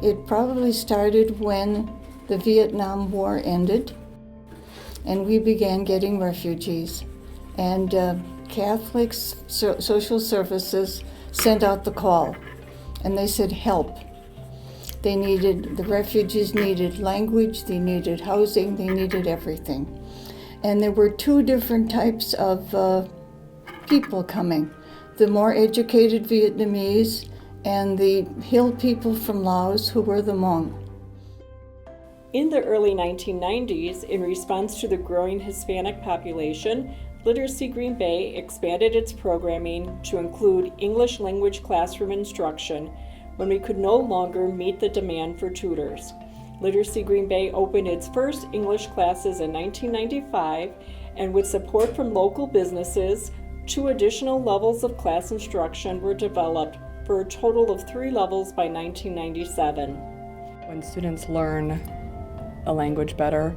It probably started when the Vietnam War ended and we began getting refugees. And Catholic Social Services sent out the call and they said help. The refugees needed language, they needed housing, they needed everything. And there were two different types of people coming. The more educated Vietnamese and the hill people from Laos who were the Hmong. In the early 1990s, in response to the growing Hispanic population, Literacy Green Bay expanded its programming to include English language classroom instruction when we could no longer meet the demand for tutors. Literacy Green Bay opened its first English classes in 1995, and with support from local businesses, 2 additional levels of class instruction were developed for a total of 3 levels by 1997. When students learn a language better,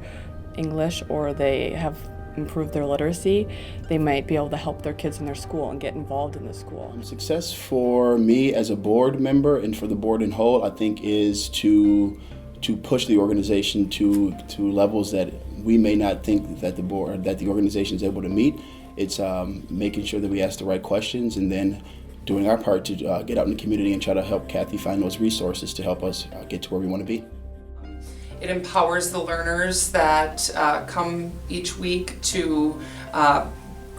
English, or they have improved their literacy, they might be able to help their kids in their school and get involved in the school. Success for me as a board member and for the board in whole, I think, is to push the organization to levels that we may not think that the organization is able to meet. It's making sure that we ask the right questions and then doing our part to get out in the community and try to help Kathy find those resources to help us get to where we want to be. It empowers the learners that come each week to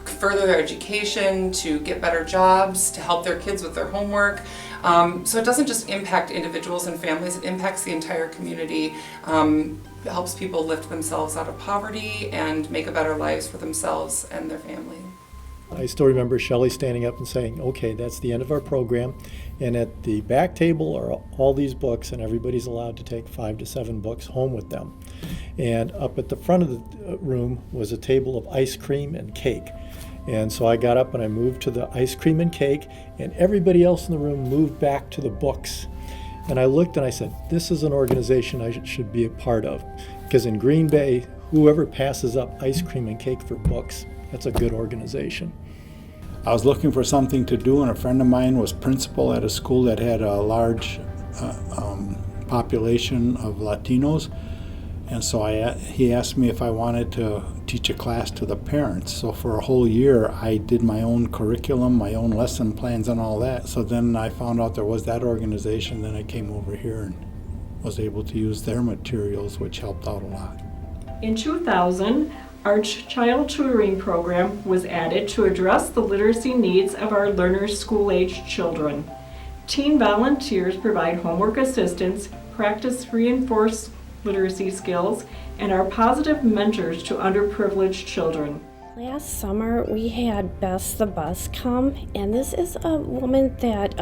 further their education, to get better jobs, to help their kids with their homework. So it doesn't just impact individuals and families, it impacts the entire community. It helps people lift themselves out of poverty and make a better lives for themselves and their family. I still remember Shelley standing up and saying, okay, that's the end of our program, and at the back table are all these books, and everybody's allowed to take 5 to 7 books home with them. And up at the front of the room was a table of ice cream and cake. And so I got up and I moved to the ice cream and cake, and everybody else in the room moved back to the books. And I looked and I said, this is an organization I should be a part of, because in Green Bay, whoever passes up ice cream and cake for books, that's a good organization. I was looking for something to do, and a friend of mine was principal at a school that had a large population of Latinos, and so he asked me if I wanted to teach a class to the parents. So for a whole year I did my own curriculum, my own lesson plans and all that. So then I found out there was that organization, then I came over here and was able to use their materials, which helped out a lot. In 2000, our child tutoring program was added to address the literacy needs of our learners' school-aged children. Teen volunteers provide homework assistance, practice reinforced literacy skills, and are positive mentors to underprivileged children. Last summer we had Bess the Bus come, and this is a woman that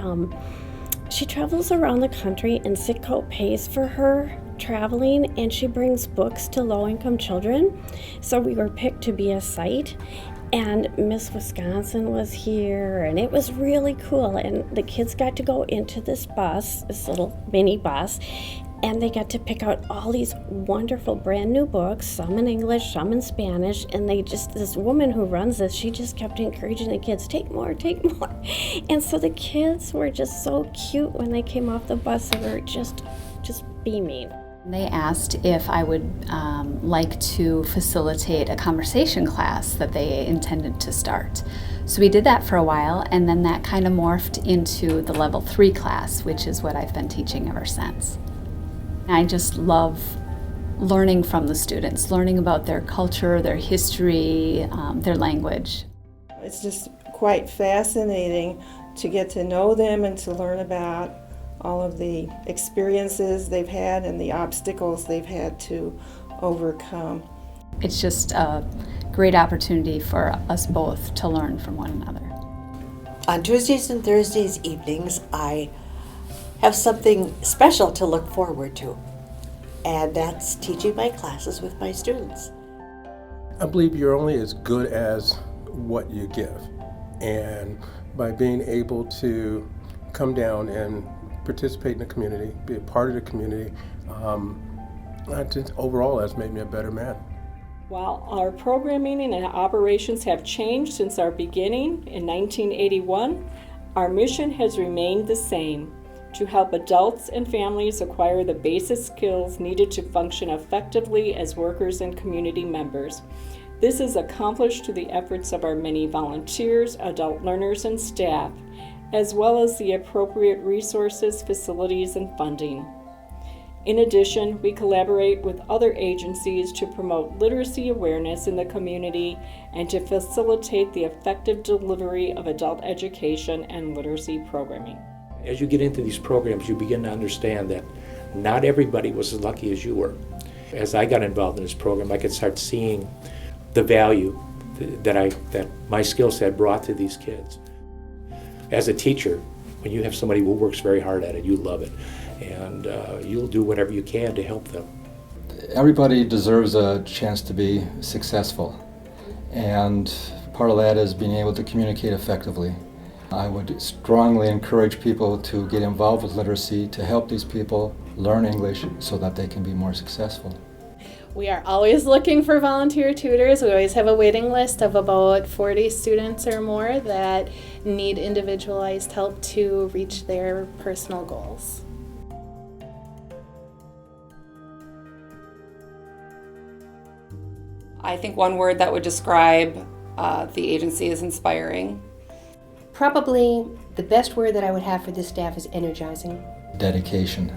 she travels around the country, and Citco pays for her traveling, and she brings books to low-income children. So we were picked to be a site, and Miss Wisconsin was here, and it was really cool. And the kids got to go into this bus, this little mini bus, and they got to pick out all these wonderful brand new books, some in English, some in Spanish, and this woman who runs this, she just kept encouraging the kids, take more, take more. And so the kids were just so cute when they came off the bus. They were just beaming. They asked if I would like to facilitate a conversation class that they intended to start. So we did that for a while, and then that kind of morphed into the level 3 class, which is what I've been teaching ever since. I just love learning from the students, learning about their culture, their history, their language. It's just quite fascinating to get to know them and to learn about all of the experiences they've had and the obstacles they've had to overcome. It's just a great opportunity for us both to learn from one another. On Tuesdays and Thursdays evenings, I have something special to look forward to, and that's teaching my classes with my students. I believe you're only as good as what you give, and by being able to come down and participate in the community, be a part of the community, I think overall has made me a better man. While our programming and operations have changed since our beginning in 1981, our mission has remained the same: to help adults and families acquire the basic skills needed to function effectively as workers and community members. This is accomplished through the efforts of our many volunteers, adult learners, and staff, as well as the appropriate resources, facilities, and funding. In addition, we collaborate with other agencies to promote literacy awareness in the community and to facilitate the effective delivery of adult education and literacy programming. As you get into these programs, you begin to understand that not everybody was as lucky as you were. As I got involved in this program, I could start seeing the value that my skill set brought to these kids. As a teacher, when you have somebody who works very hard at it, you love it, and you'll do whatever you can to help them. Everybody deserves a chance to be successful, and part of that is being able to communicate effectively. I would strongly encourage people to get involved with literacy to help these people learn English so that they can be more successful. We are always looking for volunteer tutors. We always have a waiting list of about 40 students or more that need individualized help to reach their personal goals. I think one word that would describe the agency is inspiring. Probably the best word that I would have for this staff is energizing. Dedication.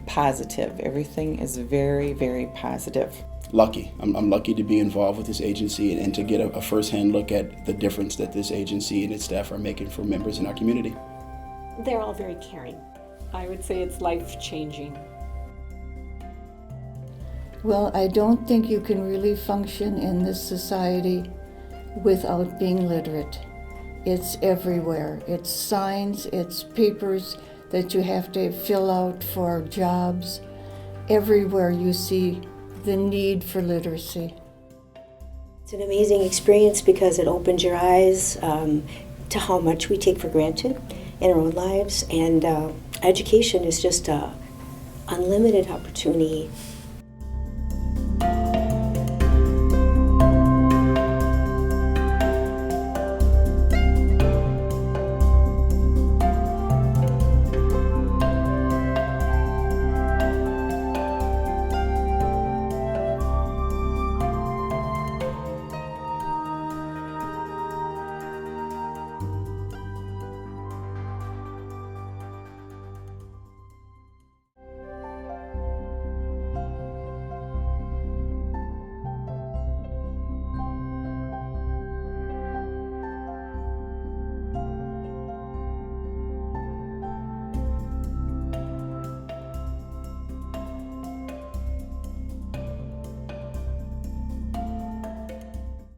Positive. Everything is very, very positive. Lucky. I'm lucky to be involved with this agency and to get a first-hand look at the difference that this agency and its staff are making for members in our community. They're all very caring. I would say it's life-changing. Well, I don't think you can really function in this society without being literate. It's everywhere. It's signs, it's papers that you have to fill out for jobs. Everywhere you see the need for literacy. It's an amazing experience because it opens your eyes to how much we take for granted in our own lives, and education is just an unlimited opportunity